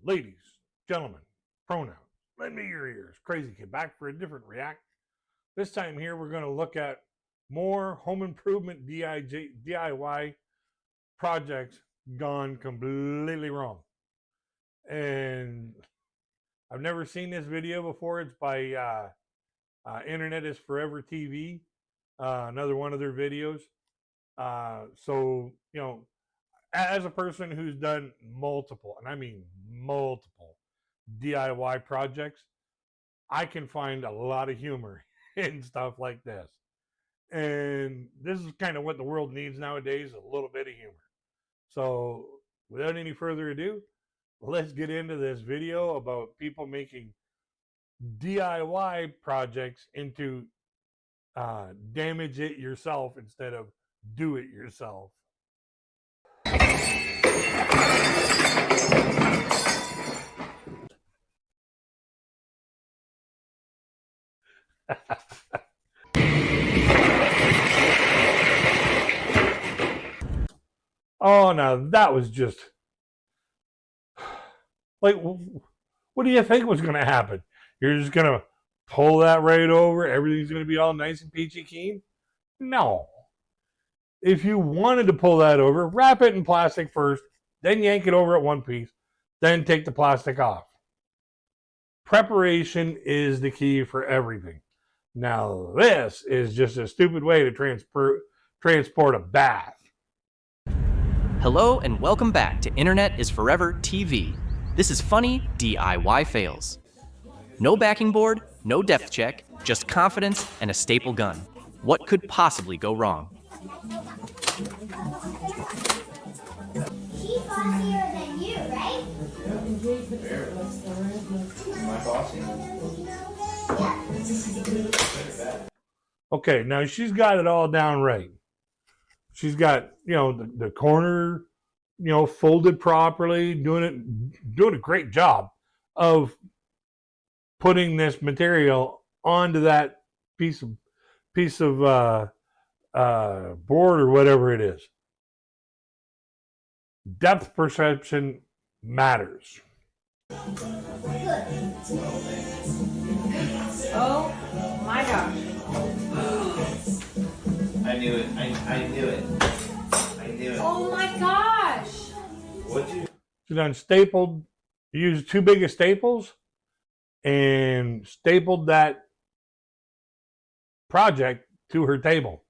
ladies, gentlemen, pronouns, lend me your ears. Crazy Kid back for a different react. This time here, we're going to look at more home improvement DIY projects gone completely wrong. And I've never seen this video before. It's by Internet is Forever TV, another one of their videos. So, you know, as a person who's done multiple, and I mean multiple DIY projects, I can find a lot of humor in stuff like this. And this is kind of what the world needs nowadays, a little bit of humor. So without any further ado, let's get into this video about people making DIY projects into damage it yourself instead of do it yourself. Oh, now that was just like, what do you think was going to happen? You're just going to pull that right over? Everything's going to be all nice and peachy keen? No. If you wanted to pull that over, wrap it in plastic first, then yank it over at one piece, then take the plastic off. Preparation is the key for everything. Now, this is just a stupid way to transport a bath. Hello and welcome back to Internet is Forever TV. This is funny DIY fails. No backing board, no depth check, just confidence and a staple gun. What could possibly go wrong? She's bossier than you, right? Am I bossy? Okay, now she's got it all down right. She's got, you know, the corner, you know, folded properly, doing a great job of putting this material onto that piece of board or whatever it is. Depth perception matters. Oh my gosh. I knew it. I knew it. I knew it. Oh my gosh. What'd you? She done stapled, used two biggest staples and stapled that project to her table.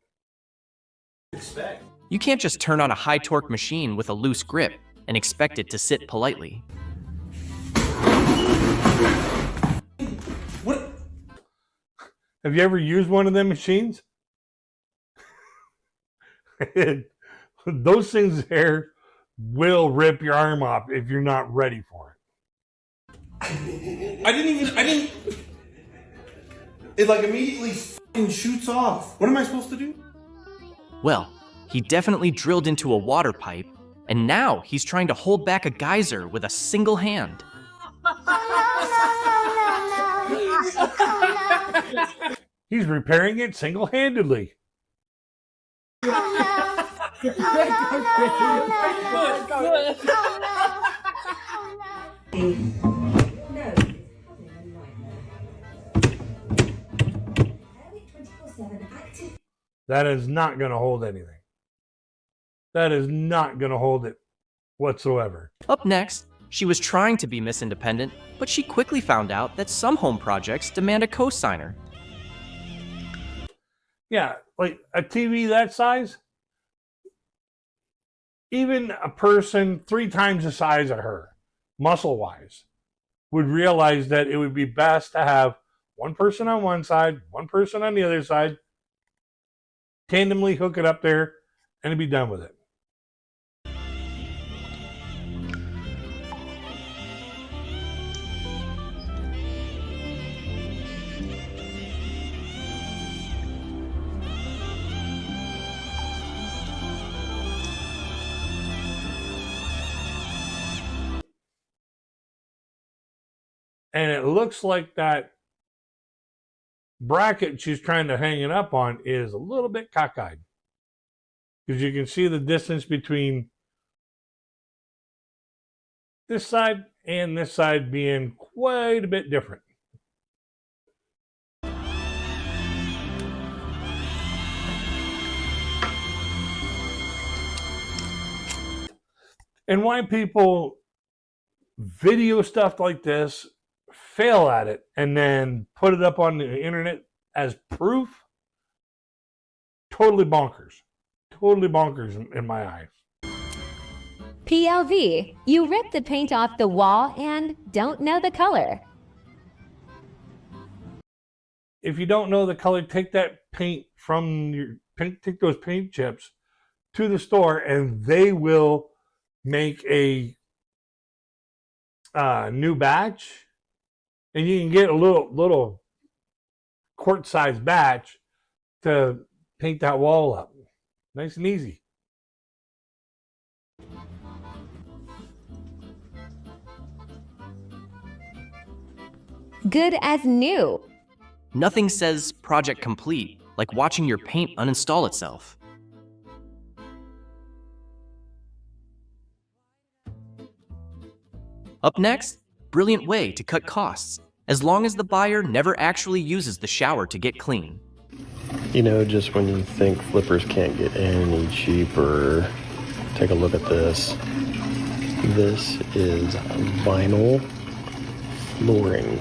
Expect? You can't just turn on a high-torque machine with a loose grip and expect it to sit politely. What? Have you ever used one of them machines? Those things there will rip your arm off if you're not ready for it. I didn't. It like immediately fucking shoots off. What am I supposed to do? Well, he definitely drilled into a water pipe, and now he's trying to hold back a geyser with a single hand. He's repairing it single-handedly. That is not going to hold anything. That is not going to hold it whatsoever. Up next, she was trying to be Miss Independent, but she quickly found out that some home projects demand a cosigner. Yeah, like a TV that size, even a person 3 times the size of her, muscle-wise, would realize that it would be best to have one person on one side, one person on the other side, tandemly hook it up there, and be done with it. And it looks like that bracket she's trying to hang it up on is a little bit cockeyed. because you can see the distance between this side and this side being quite a bit different. And why people video stuff like this, fail at it, and then put it up on the internet as proof, totally bonkers. Totally bonkers in my eyes. PLV, you rip the paint off the wall and don't know the color. If you don't know the color, take that paint from your paint, take those paint chips to the store, and they will make a new batch, and you can get a little quart-sized batch to paint that wall up. Nice and easy. Good as new. Nothing says project complete like watching your paint uninstall itself. Up next, brilliant way to cut costs, as long as the buyer never actually uses the shower to get clean. You know, just when you think flippers can't get any cheaper, take a look at this. This is vinyl flooring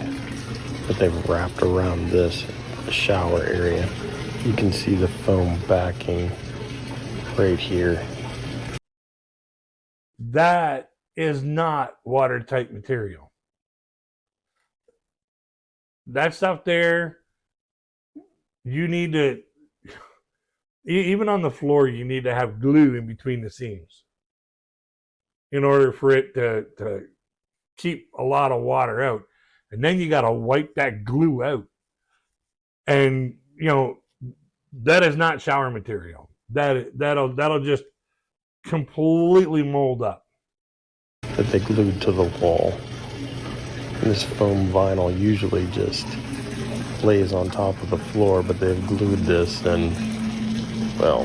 that they've wrapped around this shower area. You can see the foam backing right here. That is not watertight material. That stuff there, you need to, even on the floor, you need to have glue in between the seams in order for it to keep a lot of water out. And then you got to wipe that glue out. And, you know, that is not shower material. That'll just completely mold up. That they glued to the wall. And this foam vinyl usually just lays on top of the floor, but they've glued this, and, well,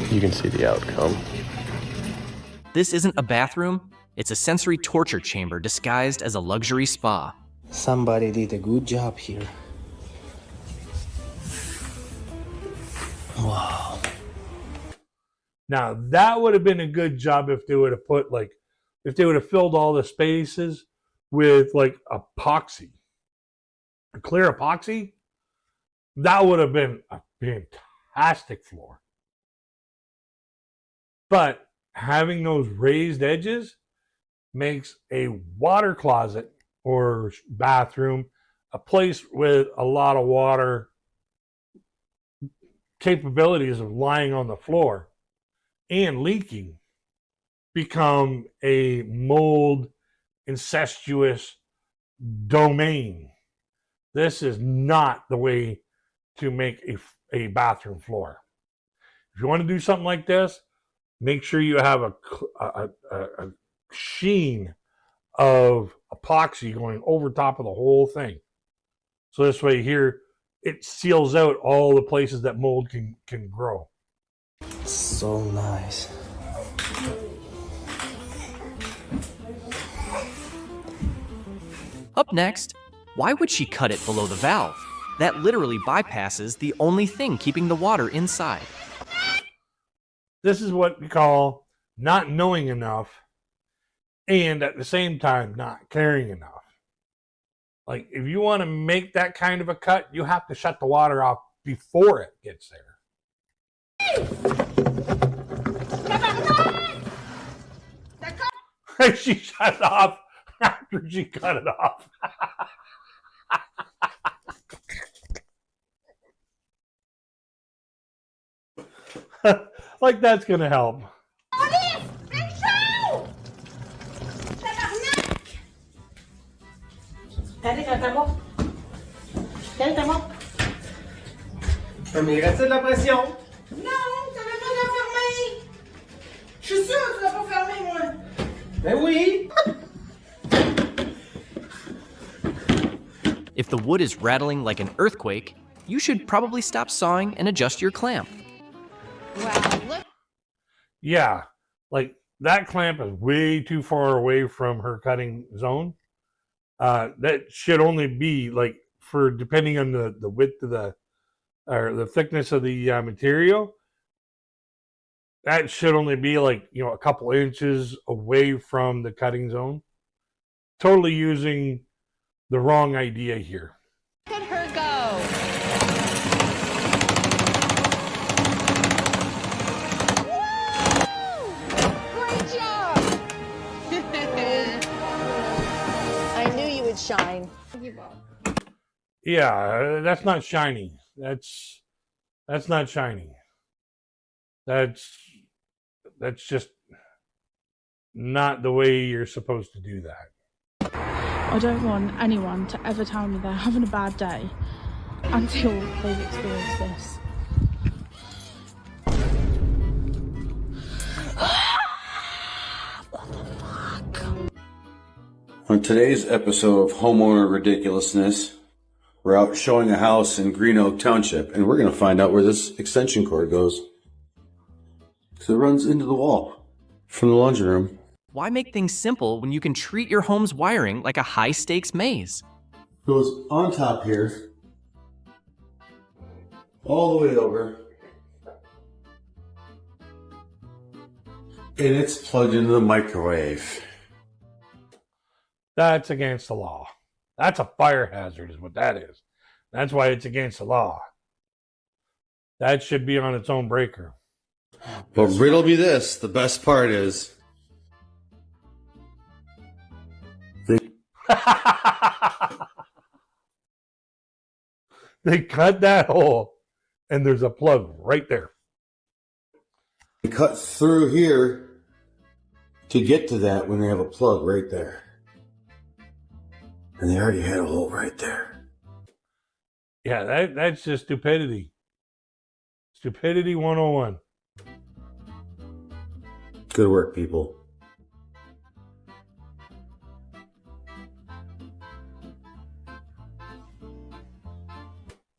you can see the outcome. This isn't a bathroom, it's a sensory torture chamber disguised as a luxury spa. Somebody did a good job here. Wow. Now, that would have been a good job if they would have put, like, if they would have filled all the spaces with, like, epoxy. A clear epoxy. That would have been a fantastic floor. But having those raised edges makes a water closet or bathroom a place with a lot of water capabilities of lying on the floor and leaking become a mold incestuous domain. This is not the way to make a bathroom floor. If you want to do something like this, make sure you have a sheen of epoxy going over top of the whole thing. So this way here, it seals out all the places that mold can grow. So nice. Up next, why would she cut it below the valve? That literally bypasses the only thing keeping the water inside. This is what we call not knowing enough and at the same time not caring enough. Like, if you want to make that kind of a cut, you have to shut the water off before it gets there. She shut it off after she cut it off. Like that's gonna help. Mais il reste de la pression. Non, t'avais pas la fermer. Je suis sûre que tu l'as pas fermé, moi. Ben oui. If the wood is rattling like an earthquake, you should probably stop sawing and adjust your clamp. Wow, look. Yeah, like that clamp is way too far away from her cutting zone. That should only be like, for depending on the width of the thickness of the material, that should only be like, a couple inches away from the cutting zone. Totally using the wrong idea here. Look at her go. Great job. I knew you would shine. Yeah, that's not shiny. That's not shiny. That's just not the way you're supposed to do that. I don't want anyone to ever tell me they're having a bad day until they've experienced this. On today's episode of Homeowner Ridiculousness, we're out showing a house in Green Oak Township, and we're going to find out where this extension cord goes. So it runs into the wall from the laundry room. Why make things simple when you can treat your home's wiring like a high-stakes maze? Goes on top here, all the way over, and it's plugged into the microwave. That's against the law. That's a fire hazard is what that is. That's why it's against the law. That should be on its own breaker. But riddle me this, the best part is they cut that hole and there's a plug right there. they cut through here to get to that when they have a plug right there. And they already had a hole right there. Yeah, that's just stupidity. Stupidity 101. Good work, people.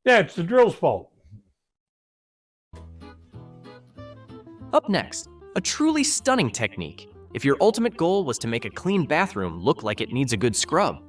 Yeah, it's the drill's fault. Up next, a truly stunning technique. If your ultimate goal was to make a clean bathroom look like it needs a good scrub.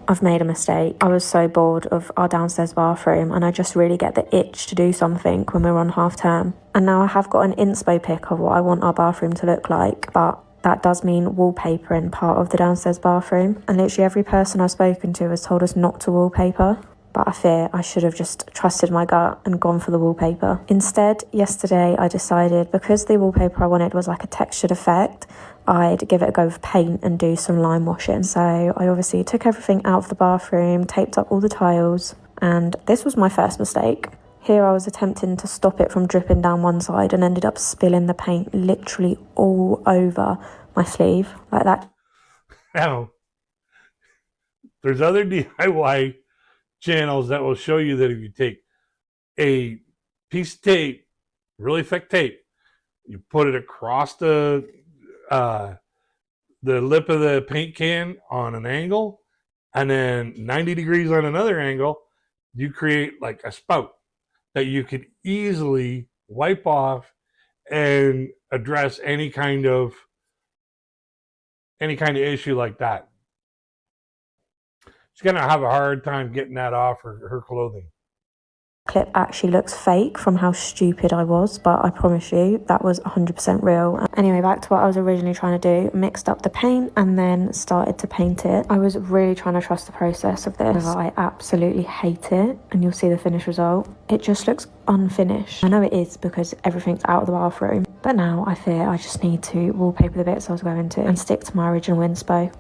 I've made a mistake. I was so bored of our downstairs bathroom and I just really get the itch to do something when we're on half term. And now I have got an inspo pic of what I want our bathroom to look like, but that does mean wallpapering part of the downstairs bathroom. And literally every person I've spoken to has told us not to wallpaper. But I fear I should have just trusted my gut and gone for the wallpaper. Instead, yesterday I decided, because the wallpaper I wanted was like a textured effect, I'd give it a go with paint and do some lime washing. So I obviously took everything out of the bathroom, taped up all the tiles, and this was my first mistake. Here I was attempting to stop it from dripping down one side and ended up spilling the paint literally all over my sleeve, like that. Now, there's other DIY channels that will show you that if you take a piece of tape, really thick tape, you put it across the lip of the paint can on an angle, and then 90 degrees on another angle, you create like a spout that you could easily wipe off and address any kind of issue like that. She's gonna have a hard time getting that off her clothing. Clip actually looks fake from how stupid I was, but I promise you that was 100% real. Anyway, back to what I was originally trying to do. Mixed up the paint and then started to paint it. I was really trying to trust the process of this. I absolutely hate it, and you'll see the finished result. It just looks unfinished. I know it is because everything's out of the bathroom, but now I fear I just need to wallpaper the bits I was going to and stick to my original inspo.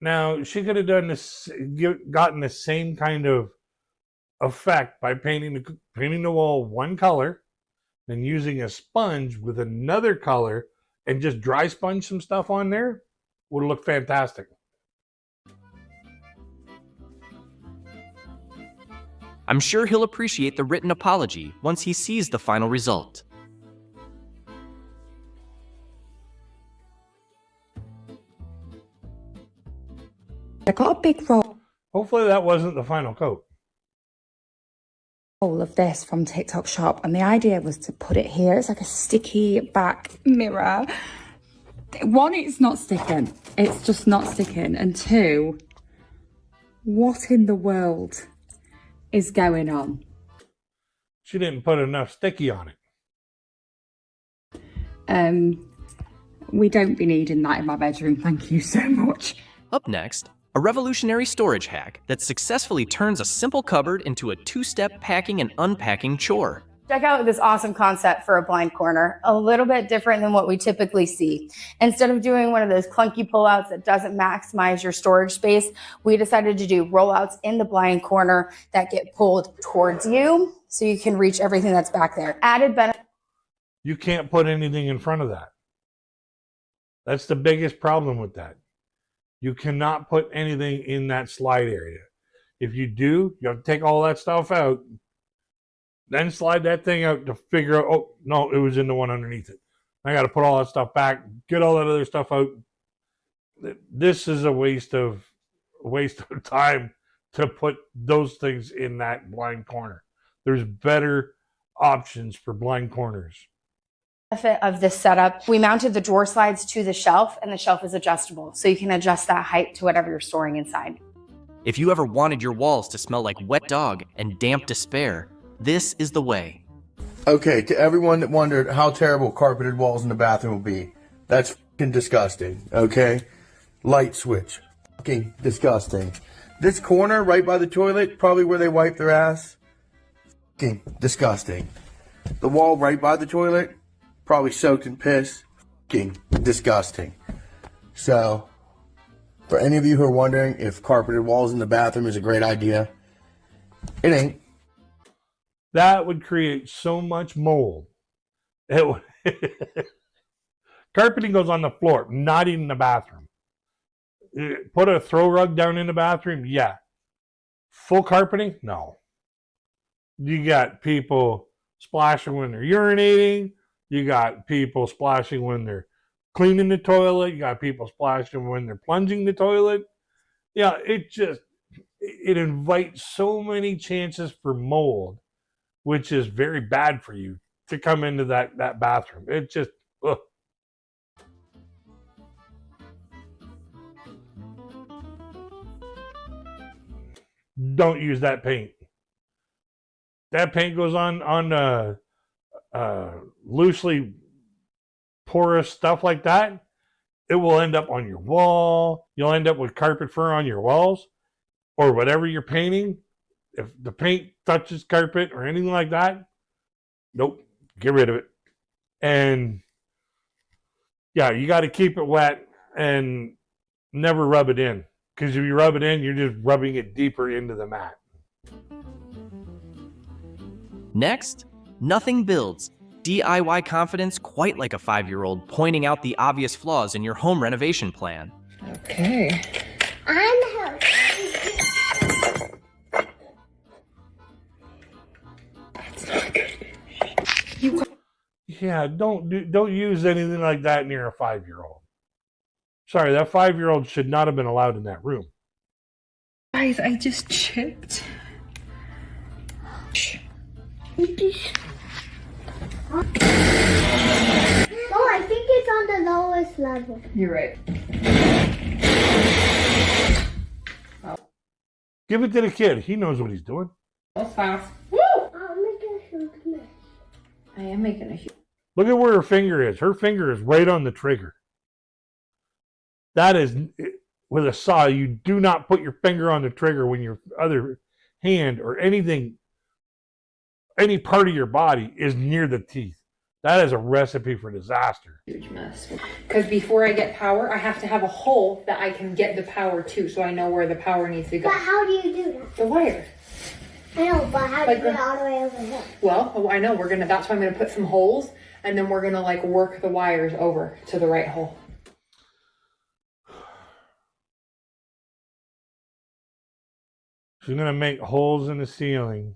Now, she could have done this, gotten the same kind of effect by painting the wall one color, then using a sponge with another color and just dry sponge some stuff on there. Would look fantastic. I'm sure he'll appreciate the written apology once he sees the final result. I got a big roll. Hopefully that wasn't the final coat. Of this from TikTok shop, and the idea was to put it here. It's like a sticky back mirror. One, it's not sticking. It's just not sticking. And two, what in the world is going on? She didn't put enough sticky on it. We don't be needing that in my bedroom. Thank you so much. Up next, a revolutionary storage hack that successfully turns a simple cupboard into a two-step packing and unpacking chore. Check out this awesome concept for a blind corner, a little bit different than what we typically see. Instead of doing one of those clunky pullouts that doesn't maximize your storage space, we decided to do rollouts in the blind corner that get pulled towards you so you can reach everything that's back there. Added benefit. You can't put anything in front of that. That's the biggest problem with that. You cannot put anything in that slide area. If you do, you have to take all that stuff out, then slide that thing out to figure out, oh, no, it was in the one underneath it. I got to put all that stuff back, get all that other stuff out. This is a waste of time to put those things in that blind corner. There's better options for blind corners. Benefit of this setup, we mounted the drawer slides to the shelf, and the shelf is adjustable, so you can adjust that height to whatever you're storing inside. If you ever wanted your walls to smell like wet dog and damp despair, this is the way. Okay, to everyone that wondered how terrible carpeted walls in the bathroom will be, that's fucking disgusting, okay? Light switch, fucking disgusting. This corner right by the toilet, probably where they wipe their ass, fucking disgusting. The wall right by the toilet, probably soaked in piss, fucking disgusting. So, for any of you who are wondering if carpeted walls in the bathroom is a great idea, it ain't. That would create so much mold. Carpeting goes on the floor, not in the bathroom. Put a throw rug down in the bathroom, yeah. Full carpeting, no. You got people splashing when they're urinating. You got people splashing when they're cleaning the toilet. You got people splashing when they're plunging the toilet. Yeah, it invites so many chances for mold, which is very bad for you to come into that bathroom. It just, ugh. Don't use that paint. That paint goes on loosely porous stuff like that. It will end up on your wall. You'll end up with carpet fur on your walls or whatever you're painting. If the paint touches carpet or anything like that, nope, get rid of it. And yeah, you got to keep it wet and never rub it in. Because if you rub it in, you're just rubbing it deeper into the mat. Next, nothing builds DIY confidence quite like a 5-year-old pointing out the obvious flaws in your home renovation plan. Okay. Yeah, don't use anything like that near a 5-year-old. Sorry, that 5-year-old should not have been allowed in that room. Guys, I just chipped. No, I think it's on the lowest level. You're right. Give it to the kid. He knows what he's doing. That's fast. Woo! I'm making a huge mess. I am making a huge. Look at where her finger is. Her finger is right on the trigger. That is, with a saw, you do not put your finger on the trigger when your other hand or anything, any part of your body is near the teeth. That is a recipe for disaster. Huge mess. Because before I get power, I have to have a hole that I can get the power to, so I know where the power needs to go. But how do you do that? The wire. I know, but how do you get it all the way over here? Well, I know that's why I'm gonna put some holes, and then we're gonna work the wires over to the right hole. She's going to make holes in the ceiling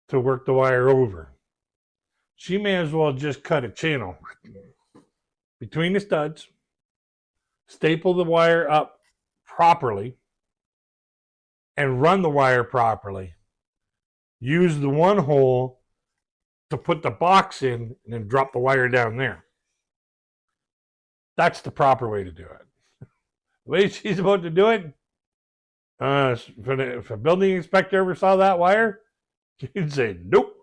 to work the wire over. She may as well just cut a channel between the studs, staple the wire up properly, and run the wire properly. use the one hole to put the box in and then drop the wire down there. That's the proper way to do it. The way she's about to do it, if a building inspector ever saw that wire, he'd say, nope.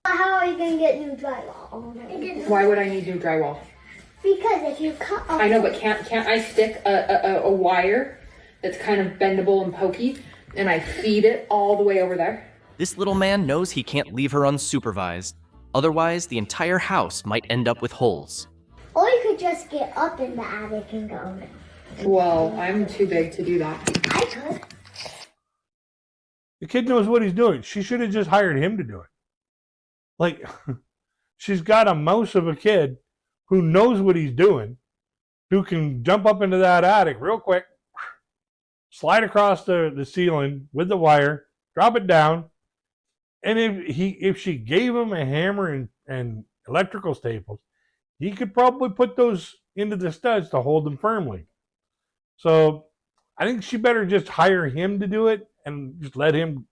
How are you going to get new drywall? Why would I need new drywall? Because if you cut off... I know, but can't I stick a wire that's kind of bendable and pokey, and I feed it all the way over there? This little man knows he can't leave her unsupervised. Otherwise, the entire house might end up with holes. Or you could just get up in the attic and go down. Well, I'm too big to do that. I could. The kid knows what he's doing. She should have just hired him to do it. Like, she's got a mouse of a kid who knows what he's doing, who can jump up into that attic real quick, slide across the ceiling with the wire, drop it down, and if she gave him a hammer and electrical staples, he could probably put those into the studs to hold them firmly. So I think she better just hire him to do it and just let him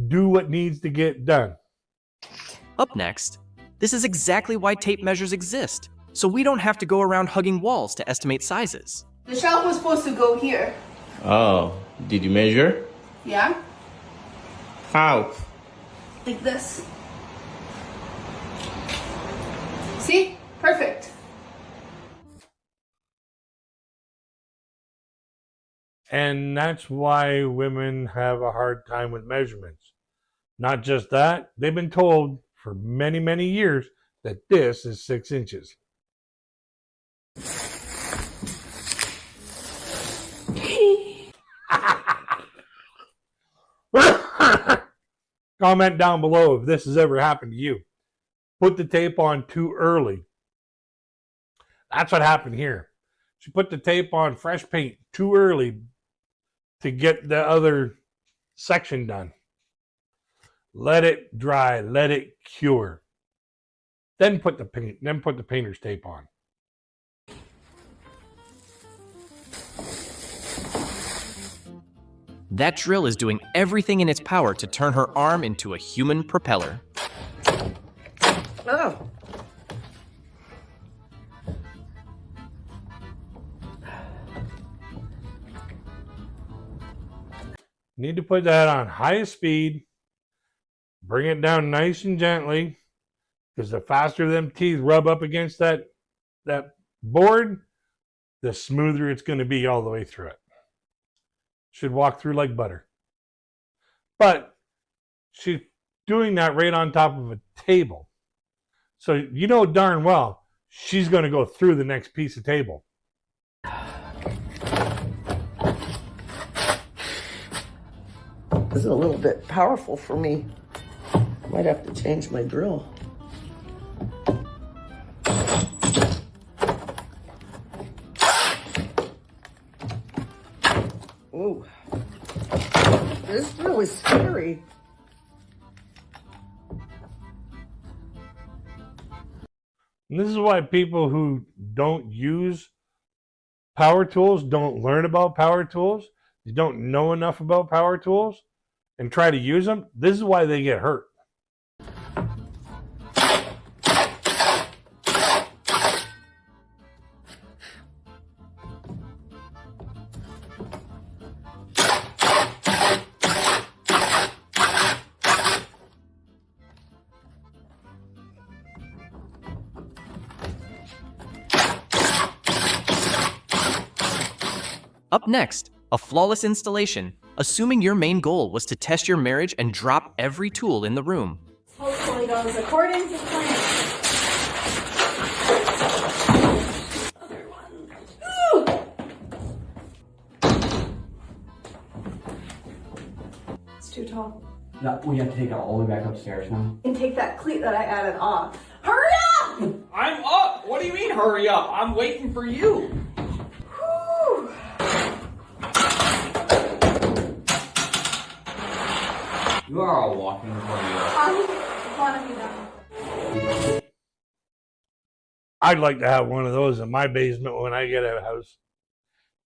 do what needs to get done. Up next, this is exactly why tape measures exist, so we don't have to go around hugging walls to estimate sizes. The shelf was supposed to go here. Oh, did you measure? Yeah? How? Like this. See? Perfect. And that's why women have a hard time with measurements. Not just that, they've been told for many, many years that this is 6 inches. Comment down below if this has ever happened to you. Put the tape on too early. That's what happened here. She put the tape on fresh paint too early to get the other section done. Let it dry, let it cure. Then put the painter's tape on. That drill is doing everything in its power to turn her arm into a human propeller. Oh. Need to put that on highest speed. Bring it down nice and gently, because the faster them teeth rub up against that board, the smoother it's going to be all the way through it. Should walk through like butter. But she's doing that right on top of a table. So you know darn well she's going to go through the next piece of table. This is a little bit powerful for me. Might have to change my drill. Ooh. This drill is scary. And this is why people who don't use power tools don't learn about power tools. They don't know enough about power tools and try to use them. This is why they get hurt. Up next, a flawless installation, assuming your main goal was to test your marriage and drop every tool in the room. Hopefully goes according to plan. Other one. It's too tall. No, we have to take it all the way back upstairs now. And take that cleat that I added off. Hurry up! I'm up! What do you mean, hurry up? I'm waiting for you. Whew. You are all walking for you. Want to be done. I'd like to have one of those in my basement when I get a house.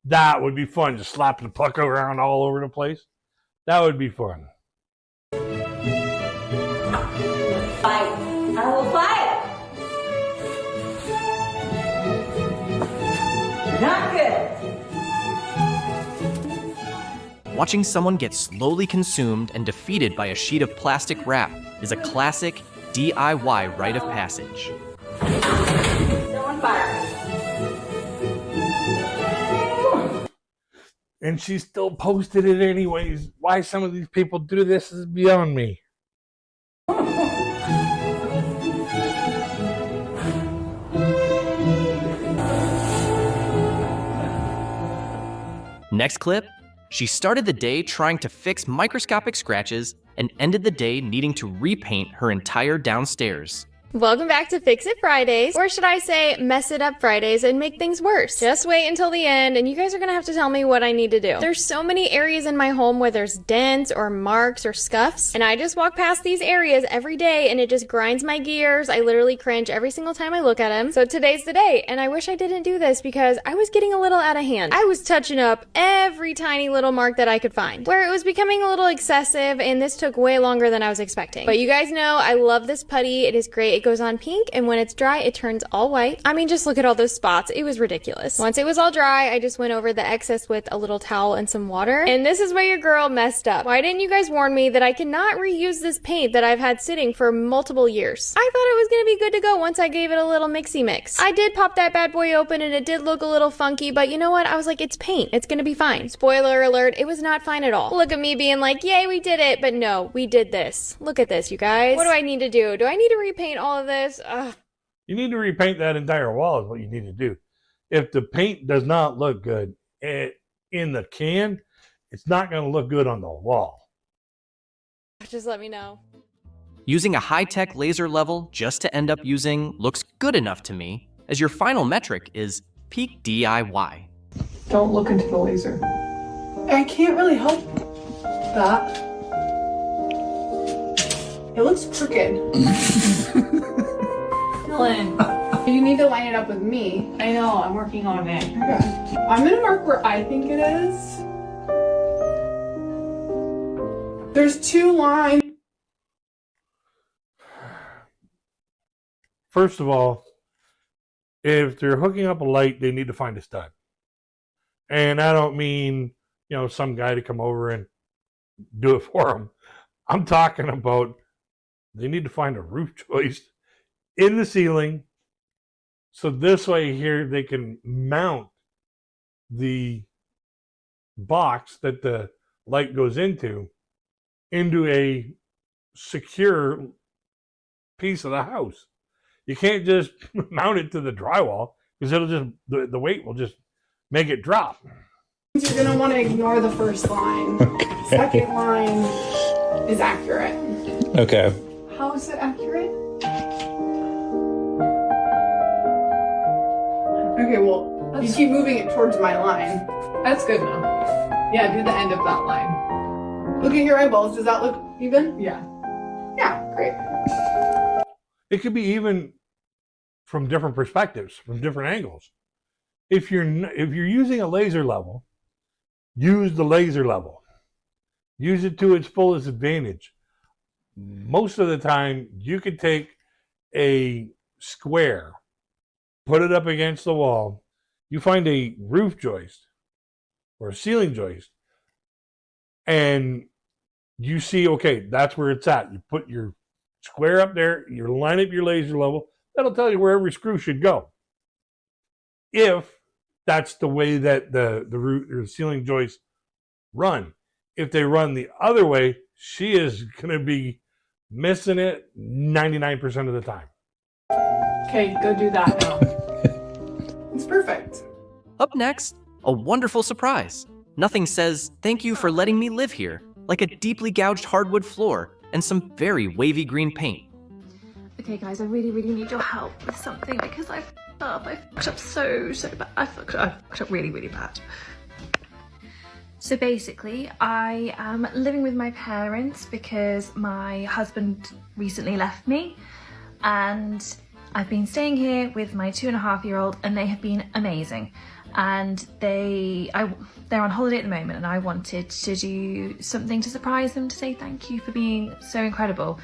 That would be fun, just slapping the puck around all over the place. That would be fun. Not good. Watching someone get slowly consumed and defeated by a sheet of plastic wrap is a classic DIY rite of passage. Still on fire. And she still posted it anyways. Why some of these people do this is beyond me. Next clip, she started the day trying to fix microscopic scratches and ended the day needing to repaint her entire downstairs. Welcome back to Fix It Fridays, or should I say Mess It Up Fridays and make things worse. Just wait until the end and you guys are gonna have to tell me what I need to do. There's so many areas in my home where there's dents or marks or scuffs, and I just walk past these areas every day and it just grinds my gears. I literally cringe every single time I look at them. So today's the day, and I wish I didn't do this because I was getting a little out of hand. I was touching up every tiny little mark that I could find, where it was becoming a little excessive, and this took way longer than I was expecting. But you guys know I love this putty. It is great. It goes on pink, and when it's dry, it turns all white. I mean, just look at all those spots. It was ridiculous. Once it was all dry, I just went over the excess with a little towel and some water, and this is where your girl messed up. Why didn't you guys warn me that I cannot reuse this paint that I've had sitting for multiple years? I thought it was gonna be good to go once I gave it a little mixy mix. I did pop that bad boy open, and it did look a little funky, but you know what? I was like, it's paint. It's gonna be fine. Spoiler alert, it was not fine at all. Look at me being like, yay, we did it, but no, we did this. Look at this, you guys. What do I need to do? Do I need to repaint all of this? Ugh. You need to repaint that entire wall is what you need to do. If the paint does not look good in the can, it's not going to look good on the wall. Just let me know. Using a high-tech laser level just to end up using looks good enough to me, as your final metric is peak DIY. Don't look into the laser. I can't really help that. It looks crooked. Dylan, you need to line it up with me. I know, I'm working on it. Okay. I'm gonna mark where I think it is. There's 2 lines. First of all, if they're hooking up a light, they need to find a stud. And I don't mean, some guy to come over and do it for them. I'm talking about they need to find a roof joist in the ceiling, so this way here they can mount the box that the light goes into a secure piece of the house. You can't just mount it to the drywall because it'll just the weight will just make it drop. You're gonna want to ignore the first line. Second line is accurate. Okay. How is it accurate? Okay, well, you keep moving it towards my line. That's good enough. Yeah, do the end of that line. Look at your eyeballs. Does that look even? Yeah. Yeah, great. It could be even from different perspectives, from different angles. If you're using a laser level, use the laser level. Use it to its fullest advantage. Most of the time, you could take a square, put it up against the wall, you find a roof joist or a ceiling joist, and you see, okay, that's where it's at. You put your square up there, you line up your laser level, that'll tell you where every screw should go. If that's the way that the roof or the ceiling joists run. If they run the other way, she is going to be missing it 99% of the time. Okay, go do that now. It's perfect. Up next, a wonderful surprise. Nothing says, thank you for letting me live here, like a deeply gouged hardwood floor and some very wavy green paint. Okay guys, I really need your help with something because I fucked up. I fucked up so bad. I fucked up really bad. So basically, I am living with my parents because my husband recently left me, and I've been staying here with my 2.5-year-old, and they have been amazing. And they're on holiday at the moment, and I wanted to do something to surprise them, to say thank you for being so incredible.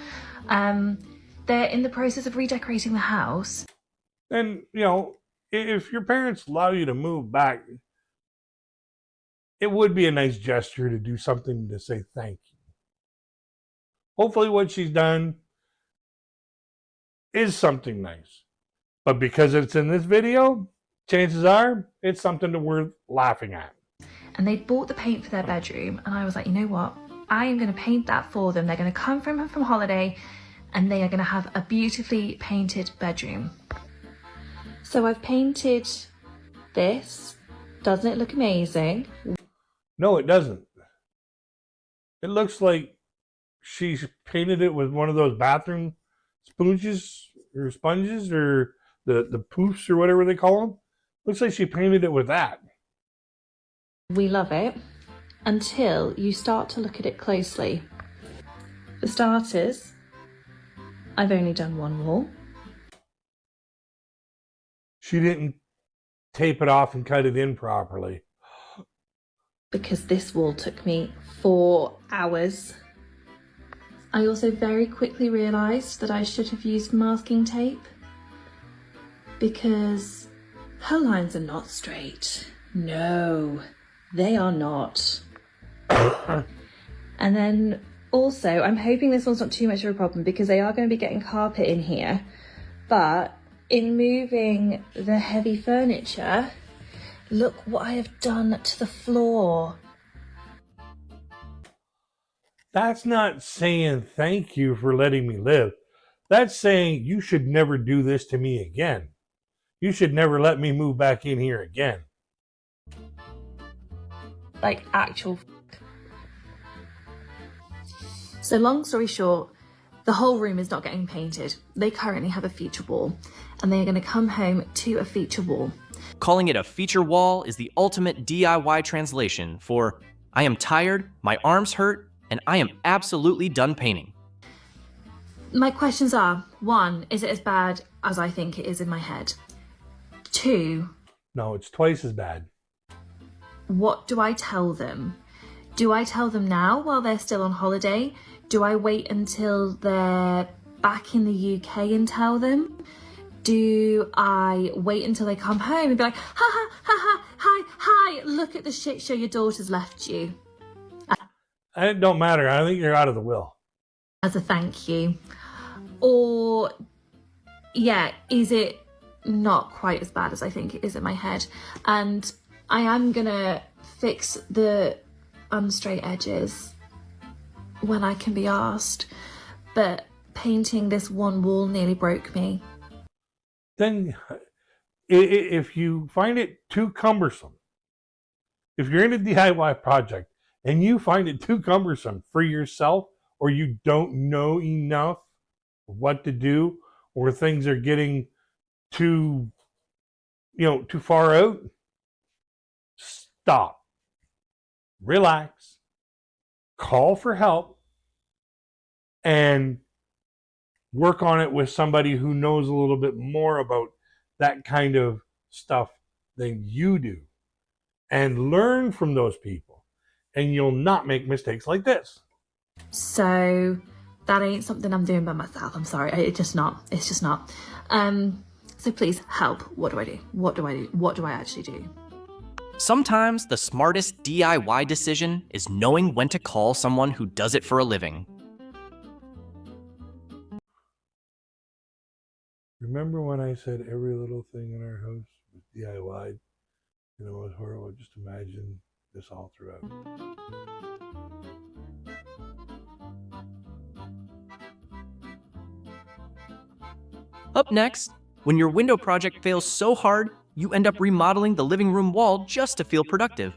They're in the process of redecorating the house. And, if your parents allow you to move back, it would be a nice gesture to do something to say thank you. Hopefully what she's done is something nice. But because it's in this video, chances are it's something worth laughing at. And they'd bought the paint for their bedroom, and I was like, you know what? I am going to paint that for them. They're going to come from holiday, and they are going to have a beautifully painted bedroom. So I've painted this. Doesn't it look amazing? No, it doesn't. It looks like she's painted it with one of those bathroom sponges or the poofs or whatever they call them. Looks like she painted it with that. We love it until you start to look at it closely. For starters, I've only done one wall. She didn't tape it off and cut it in properly. Because this wall took me 4 hours. I also very quickly realised that I should have used masking tape because her lines are not straight. No, they are not. And then also, I'm hoping this one's not too much of a problem because they are going to be getting carpet in here, but in moving the heavy furniture, look what I have done to the floor. That's not saying thank you for letting me live. That's saying you should never do this to me again. You should never let me move back in here again. Like actual So long story short, the whole room is not getting painted. They currently have a feature wall, and they are going to come home to a feature wall. Calling it a feature wall is the ultimate DIY translation for I am tired, my arms hurt, and I am absolutely done painting. My questions are, 1, is it as bad as I think it is in my head? 2, no, it's twice as bad. What do I tell them? Do I tell them now while they're still on holiday? Do I wait until they're back in the UK and tell them? Do I wait until they come home and be like, ha ha ha ha, hi, look at the shit show your daughter's left you? It don't matter. I think you're out of the will. As a thank you. Or, yeah, is it not quite as bad as I think it is in my head? And I am gonna fix the unstraight edges when I can be asked, but painting this one wall nearly broke me. Then if you find it too cumbersome, if you're in a DIY project and you find it too cumbersome for yourself, or you don't know enough what to do, or things are getting too far out, stop, relax, call for help, and work on it with somebody who knows a little bit more about that kind of stuff than you do, and learn from those people, and you'll not make mistakes like this. So that ain't something I'm doing by myself. I'm sorry. It's just not. So please help. What do I do? What do I do? What do I actually do? Sometimes the smartest DIY decision is knowing when to call someone who does it for a living. Remember when I said every little thing in our house was DIY? And it was horrible. Just imagine this all throughout. Up next, when your window project fails so hard, you end up remodeling the living room wall just to feel productive.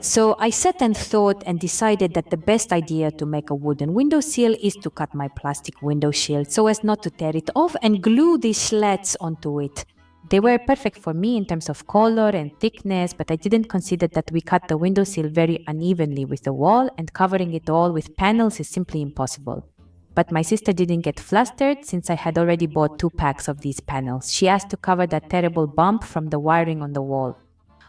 So I sat and thought and decided that the best idea to make a wooden windowsill is to cut my plastic window shield so as not to tear it off and glue these slats onto it. They were perfect for me in terms of color and thickness, but I didn't consider that we cut the windowsill very unevenly with the wall, and covering it all with panels is simply impossible. But my sister didn't get flustered since I had already bought 2 packs of these panels. She asked to cover that terrible bump from the wiring on the wall.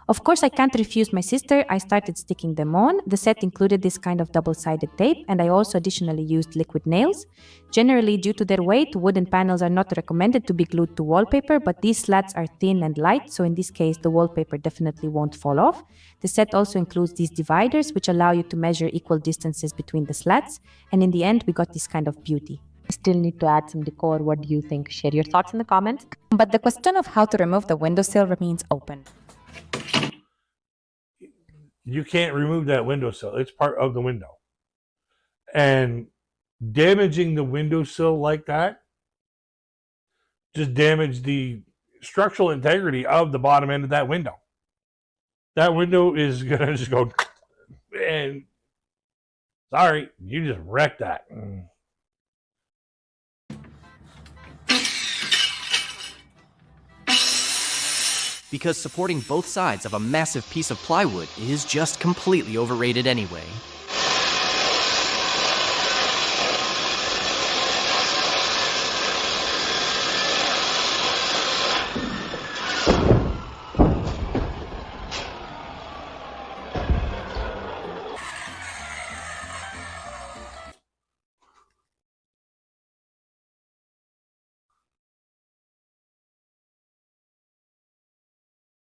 Of course, I can't refuse my sister. I started sticking them on. The set included this kind of double-sided tape, and I also additionally used liquid nails. Generally, due to their weight, wooden panels are not recommended to be glued to wallpaper, but these slats are thin and light, so in this case, the wallpaper definitely won't fall off. The set also includes these dividers, which allow you to measure equal distances between the slats, and in the end, we got this kind of beauty. I still need to add some decor. What do you think? Share your thoughts in the comments. But the question of how to remove the windowsill remains open. You can't remove that windowsill. It's part of the window. And damaging the windowsill like that just damaged the structural integrity of the bottom end of that window. That window is going to just go, and sorry, you just wrecked that. Because supporting both sides of a massive piece of plywood is just completely overrated anyway.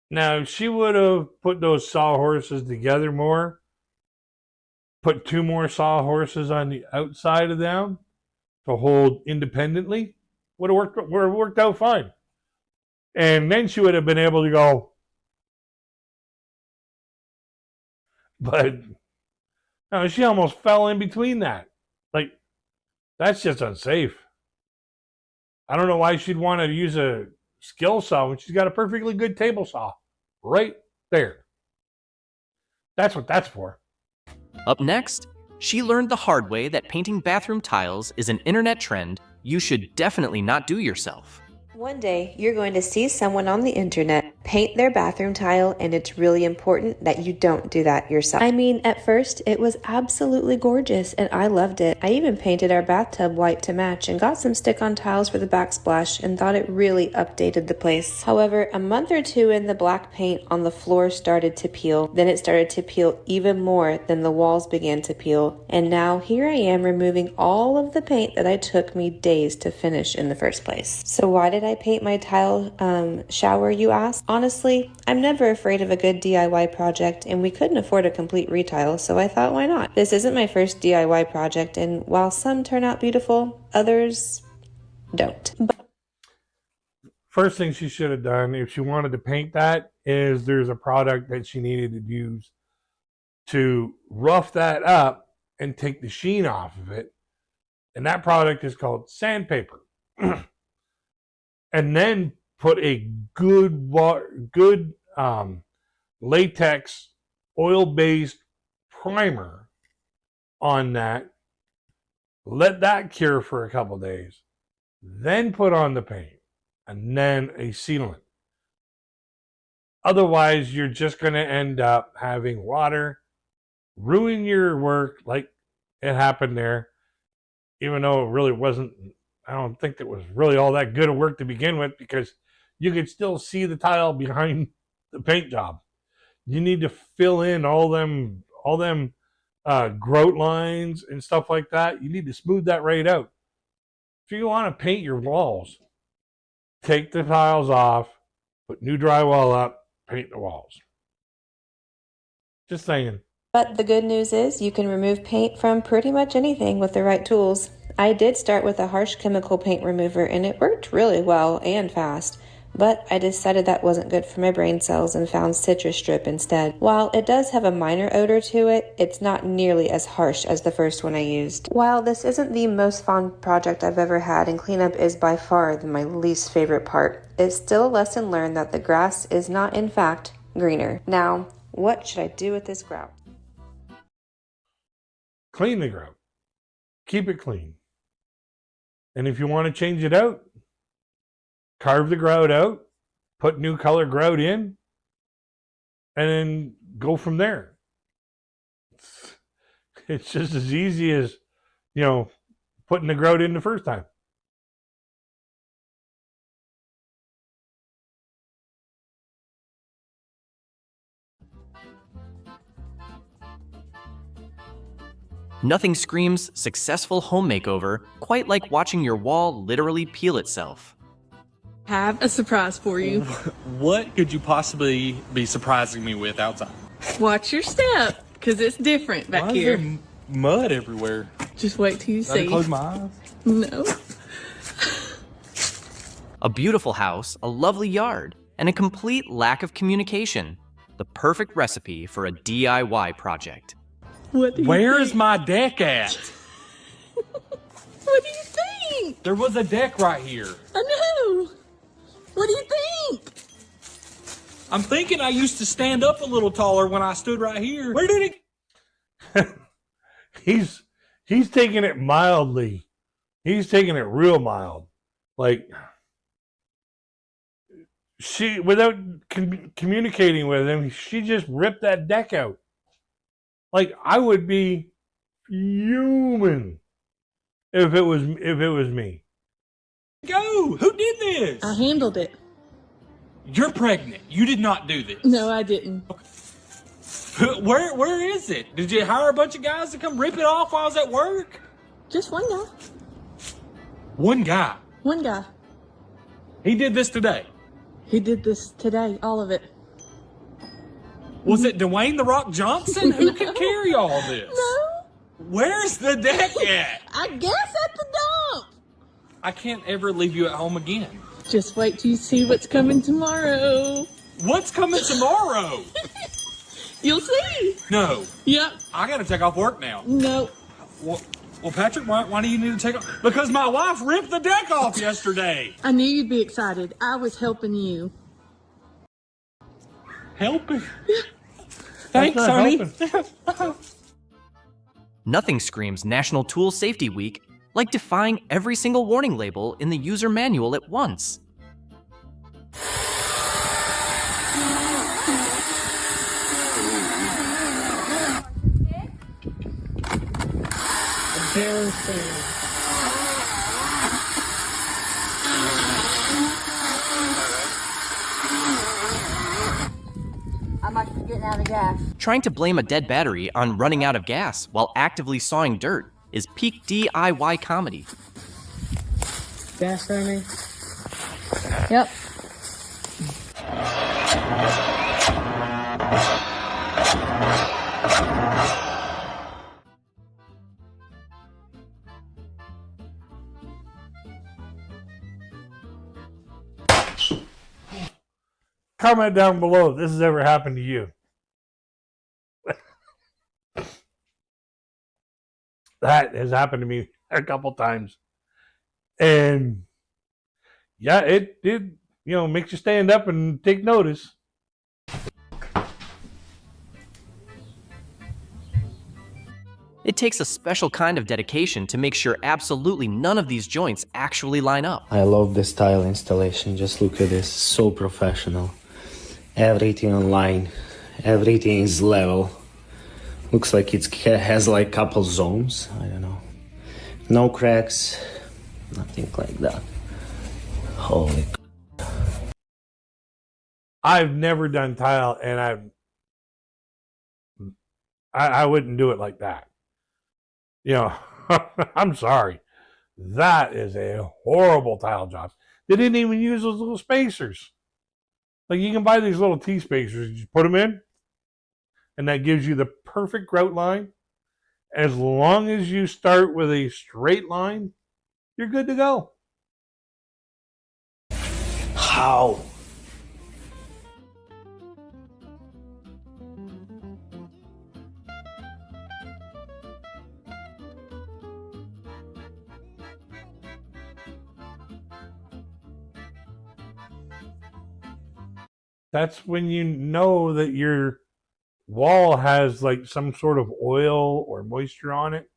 Now, if she would have put those sawhorses together more, put 2 more sawhorses on the outside of them to hold independently, would have worked out fine. And then she would have been able to go. But no, she almost fell in between that. Like, that's just unsafe. I don't know why she'd want to use a skill saw when she's got a perfectly good table saw right there. That's what that's for. Up next, she learned the hard way that painting bathroom tiles is an internet trend you should definitely not do yourself. One day, you're going to see someone on the internet paint their bathroom tile, and it's really important that you don't do that yourself. I mean, at first, it was absolutely gorgeous, and I loved it. I even painted our bathtub white to match and got some stick-on tiles for the backsplash and thought it really updated the place. However, a month or 2 in, the black paint on the floor started to peel. Then it started to peel even more, then the walls began to peel. And now, here I am removing all of the paint that took me days to finish in the first place. So why did I paint my tile shower, you ask? Honestly, I'm never afraid of a good DIY project, and we couldn't afford a complete retile, so I thought, why not? This isn't my first DIY project, and while some turn out beautiful, others don't. First thing she should have done, if she wanted to paint that, is there's a product that she needed to use to rough that up and take the sheen off of it. And that product is called sandpaper. And then put a good latex oil-based primer on that. Let that cure for a couple days. Then put on the paint and then a sealant. Otherwise, you're just going to end up having water ruin your work like it happened there, even though it really wasn't. I don't think it was really all that good of work to begin with, because you could still see the tile behind the paint job. You need to fill in all them grout lines and stuff like that. You need to smooth that right out. If you want to paint your walls, take the tiles off, put new drywall up, paint the walls. Just saying. But the good news is you can remove paint from pretty much anything with the right tools. I did start with a harsh chemical paint remover, and it worked really well and fast. But I decided that wasn't good for my brain cells and found citrus strip instead. While it does have a minor odor to it, it's not nearly as harsh as the first one I used. While this isn't the most fun project I've ever had, and cleanup is by far my least favorite part, it's still a lesson learned that the grass is not, in fact, greener. Now, what should I do with this grout? Clean the grout. Keep it clean. And if you want to change it out, carve the grout out, put new color grout in, and then go from there. It's just as easy as, putting the grout in the first time. Nothing screams successful home makeover quite like watching your wall literally peel itself. Have a surprise for you. What could you possibly be surprising me with outside? Watch your step, because it's different back Why here. is there mud everywhere? Just wait till you Did I see. close my eyes? No. A beautiful house, a lovely yard, and a complete lack of communication. The perfect recipe for a DIY project. Where is my deck at? What do you think? There was a deck right here. I know. What do you think? I'm thinking I used to stand up a little taller when I stood right here. Where did it? He's taking it mildly. He's taking it real mild. Like, she, without communicating with him, she just ripped that deck out. Like, I would be fuming if it was me. Go! Who did this? I handled it. You're pregnant. You did not do this. No, I didn't. Where is it? Did you hire a bunch of guys to come rip it off while I was at work? Just one guy. One guy. One guy. He did this today. He did this today, all of it. Was it Dwayne "The Rock" Johnson? Who can carry all this? No. Where's the deck at? I guess at the dump. I can't ever leave you at home again. Just wait till you see what's coming tomorrow. What's coming tomorrow? You'll see. No. Yep. I gotta take off work now. No. Well, Patrick, why do you need to take off? Because my wife ripped the deck off yesterday. I knew you'd be excited. I was helping you. Helping? Thanks, honey. Nothing screams National Tool Safety Week like defying every single warning label in the user manual at once. How much for getting out of gas? Trying to blame a dead battery on running out of gas while actively sawing dirt is peak DIY comedy. Gas on me? Yep. Comment down below if this has ever happened to you. That has happened to me a couple times. And yeah, it did, makes you stand up and take notice. It takes a special kind of dedication to make sure absolutely none of these joints actually line up. I love this tile installation. Just look at this. So professional. Everything online. Everything is level. Looks like it has like couple zones. I don't know. No cracks. Nothing like that. Holy. I've never done tile, and I wouldn't do it like that. I'm sorry. That is a horrible tile job. They didn't even use those little spacers. Like, you can buy these little T-spacers. You put them in, and that gives you the perfect grout line. As long as you start with a straight line, you're good to go. How? That's when you know that your wall has like some sort of oil or moisture on it.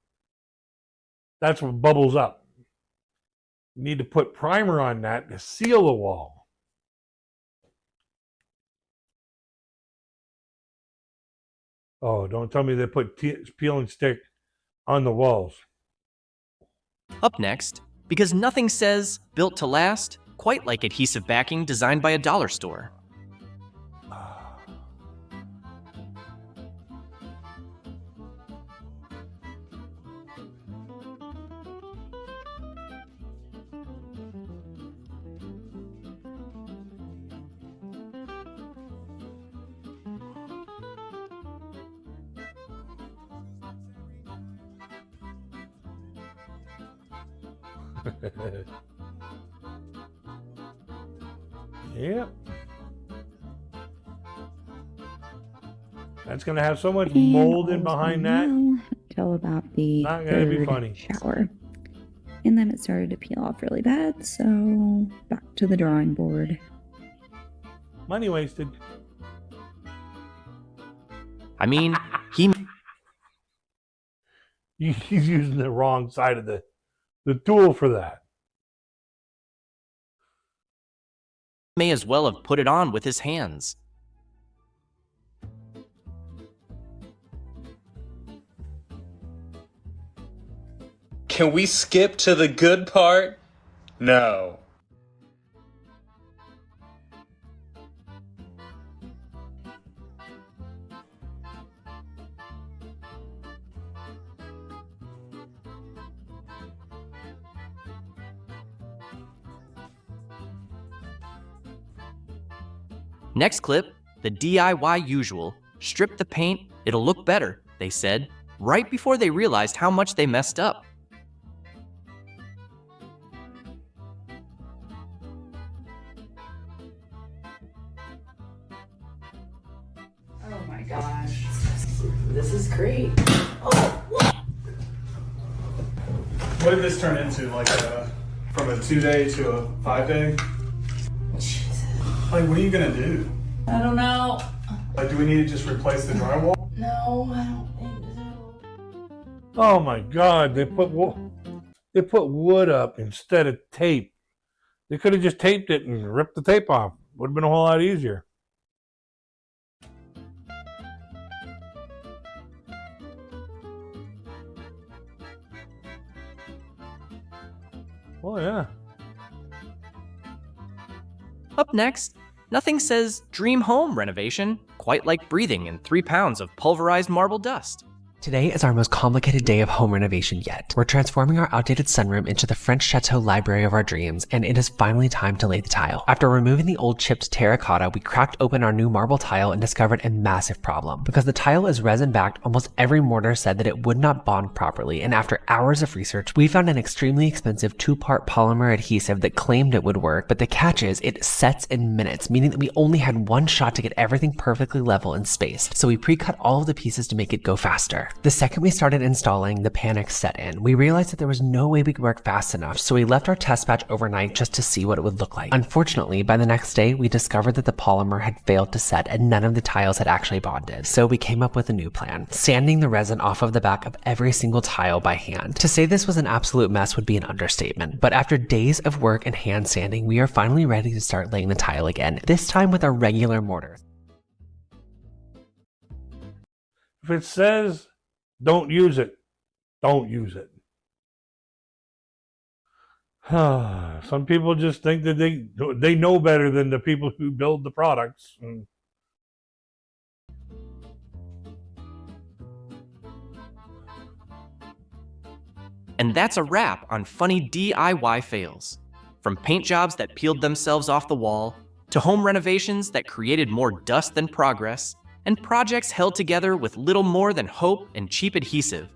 That's what bubbles up. You need to put primer on that to seal the wall. Oh, don't tell me they put peel and stick on the walls. Up next, because nothing says built to last quite like adhesive backing designed by a dollar store. Yep. That's going to have so much mold in behind that. Till about the Not going to be funny. shower. And then it started to peel off really bad, so back to the drawing board. Money wasted. I mean, he He's using the wrong side of the tool for that. may as well have put it on with his hands. Can we skip to the good part? No. Next clip, the DIY usual. Strip the paint, it'll look better, they said, right before they realized how much they messed up. Oh my gosh. This is great. Oh, what? What did this turn into? Like from a 2-day to a 5-day? Like, what are you gonna do? I don't know. Like, do we need to just replace the drywall? No, I don't think so. Oh my God! They put wood up instead of tape. They could have just taped it and ripped the tape off. Would have been a whole lot easier. Oh yeah. Up next, nothing says dream home renovation quite like breathing in 3 pounds of pulverized marble dust. Today is our most complicated day of home renovation yet. We're transforming our outdated sunroom into the French chateau library of our dreams, and it is finally time to lay the tile. After removing the old chipped terracotta, we cracked open our new marble tile and discovered a massive problem. Because the tile is resin backed, almost every mortar said that it would not bond properly, and after hours of research, we found an extremely expensive 2-part polymer adhesive that claimed it would work, but the catch is it sets in minutes, meaning that we only had one shot to get everything perfectly level and spaced, so we pre-cut all of the pieces to make it go faster. The second we started installing, the panic set in. We realized that there was no way we could work fast enough, so we left our test batch overnight just to see what it would look like. Unfortunately, by the next day, we discovered that the polymer had failed to set and none of the tiles had actually bonded. So we came up with a new plan, sanding the resin off of the back of every single tile by hand. To say this was an absolute mess would be an understatement, but after days of work and hand sanding, we are finally ready to start laying the tile again, this time with our regular mortar. If it says don't use it, don't use it. Some people just think that they know better than the people who build the products. And that's a wrap on funny DIY fails. From paint jobs that peeled themselves off the wall, to home renovations that created more dust than progress, and projects held together with little more than hope and cheap adhesive.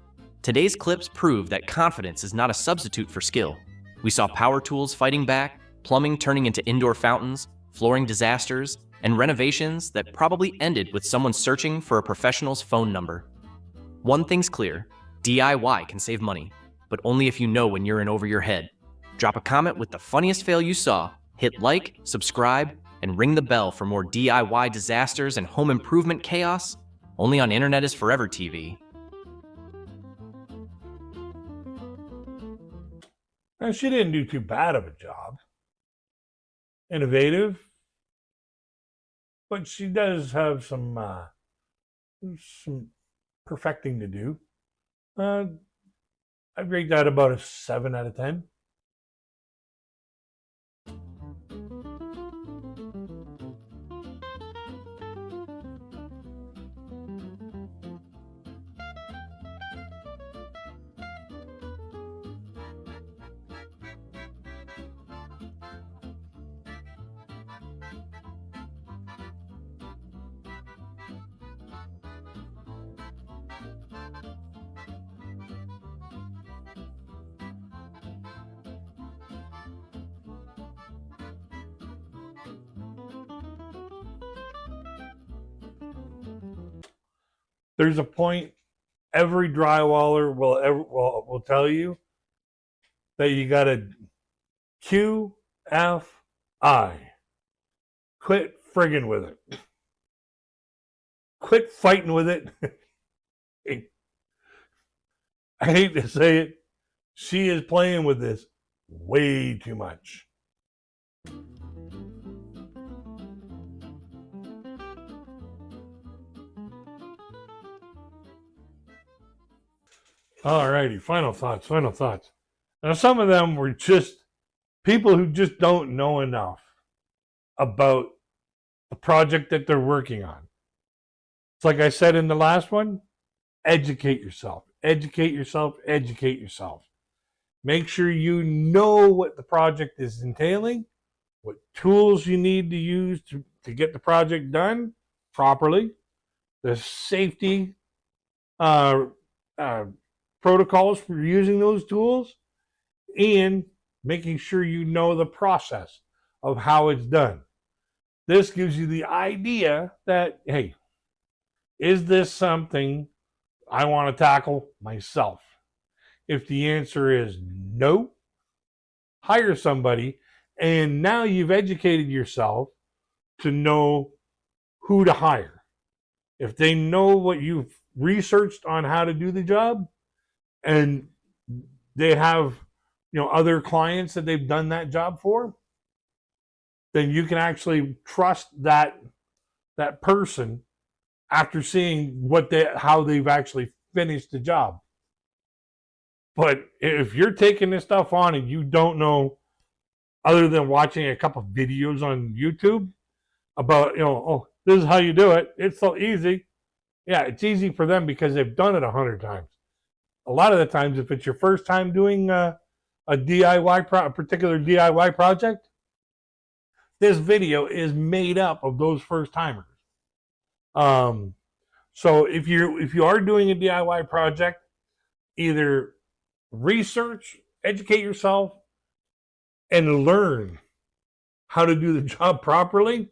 Today's clips prove that confidence is not a substitute for skill. We saw power tools fighting back, plumbing turning into indoor fountains, flooring disasters, and renovations that probably ended with someone searching for a professional's phone number. One thing's clear, DIY can save money, but only if you know when you're in over your head. Drop a comment with the funniest fail you saw, hit like, subscribe, and ring the bell for more DIY disasters and home improvement chaos, only on Internet is Forever TV. And she didn't do too bad of a job. Innovative, but she does have some perfecting to do. I'd rate that about a 7 out of 10. There's a point every drywaller will tell you that you got to QFI. Quit friggin' with it. Quit fighting with it. I hate to say it. She is playing with this way too much. Alrighty, final thoughts. Now, some of them were just people who just don't know enough about the project that they're working on. It's like I said in the last one, educate yourself. Make sure you know what the project is entailing, what tools you need to use to get the project done properly, the safety protocols for using those tools, and making sure you know the process of how it's done. This gives you the idea that, hey, is this something I want to tackle myself? If the answer is no, hire somebody, and now you've educated yourself to know who to hire. If they know what you've researched on how to do the job, and they have, other clients that they've done that job for, then you can actually trust that person after seeing how they've actually finished the job. But if you're taking this stuff on and you don't know, other than watching a couple of videos on YouTube about, oh, this is how you do it, it's so easy. Yeah, it's easy for them because they've done it 100 times. A lot of the times, if it's your first time doing a particular DIY project, this video is made up of those first timers. So if you are doing a DIY project, either research, educate yourself, and learn how to do the job properly,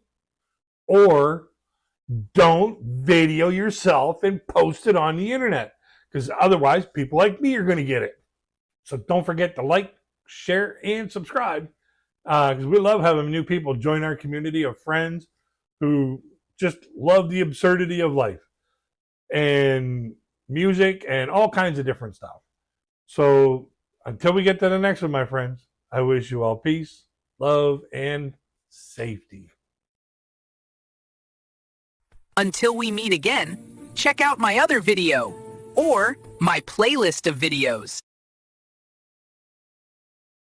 or don't video yourself and post it on the internet, because otherwise people like me are going to get it. So don't forget to like, share, and subscribe, because we love having new people join our community of friends who just love the absurdity of life and music and all kinds of different stuff. So until we get to the next one, my friends, I wish you all peace, love, and safety. Until we meet again, check out my other video or my playlist of videos.